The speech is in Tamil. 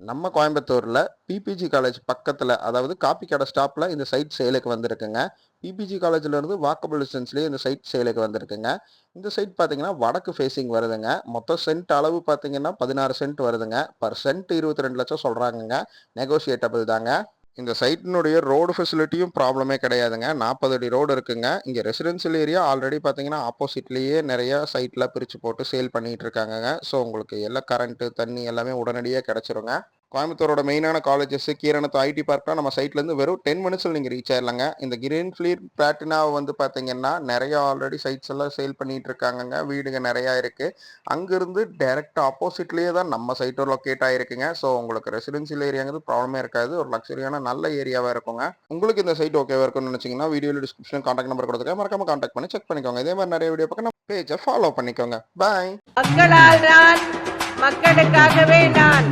நம்ம கோயம்புத்தூர்ல பிபிஜி காலேஜ் பக்கத்துல, அதாவது காப்பி கடை ஸ்டாப்ல இந்த சைட் சேலுக்கு வந்திருக்குங்க. பிபிஜி காலேஜ்ல இருந்து வாக்கபிள் டிஸ்டன்ஸ்லயே இந்த சைட் சேலுக்கு வந்திருக்குங்க. இந்த சைட் பார்த்தீங்கன்னா, வடக்கு ஃபேசிங் வருதுங்க. மொத்தம் சென்ட் அளவு பார்த்தீங்கன்னா, 16 சென்ட் வருதுங்க. Per send 22,00,000 சொல்றாங்கங்க. நெகோஷியேட்டபிள் தாங்க. இந்த சைட்டினுடைய ரோடு ஃபெசிலிட்டியும் ப்ராப்ளமே கிடையாதுங்க. 40 அடி ரோடு இருக்குங்க. இங்க ரெசிடென்ஷியல் ஏரியா ஆல்ரெடி பார்த்தீங்கன்னா, ஆப்போசிட்லயே நெறைய சைட்ல பிரிச்சு போட்டு சேல் பண்ணிட்டு இருக்காங்கங்க. ஸோ உங்களுக்கு எல்லாம் கரண்ட், தண்ணி எல்லாமே உடனடியா கிடைச்சிருங்க. கோயம்புத்தூரோட மெயினான காலேஜஸ் கீரனூர் ஐடி பார்க்லாம் நம்ம சைட்லேருந்து வெறும் 10 மினிட்ஸில் நீங்கள் ரீச் ஆயிடலாங்க. இந்த கிரீன்ஃபீல்ட் பிளாட்டினாவை வந்து பார்த்தீங்கன்னா நிறைய ஆல்ரெடி சைட்ஸ் எல்லாம் சேல் பண்ணிட்டு இருக்காங்கங்க. வீடுங்க நிறையா இருக்குது. அங்கேருந்து டைரக்ட் ஆப்போசிட்லேயே தான் நம்ம சைட்டு லொக்கேட் ஆகிருக்குங்க. ஸோ உங்களுக்கு ரெசிடென்சியல் ஏரியாங்கிறது ப்ராப்ளமே இருக்காது. ஒரு லக்ஸரியான நல்ல ஏரியாவாக இருக்குங்க. உங்களுக்கு இந்த சைட் ஓகேவா இருக்கும்னு நினச்சிங்கன்னா வீடியோவில் டிஸ்கிரிப்ஷன் கான்டாக்ட் நம்பர் கொடுத்துருக்கேன். மறக்காம கான்டாக்ட் பண்ணி செக் பண்ணிக்கோங்க. இதே மாதிரி நிறைய வீடியோ பார்க்க நம்ம பேஜை ஃபாலோ பண்ணிக்கோங்க. பாய். மக்களால் நான், மக்களுக்காகவே நான்.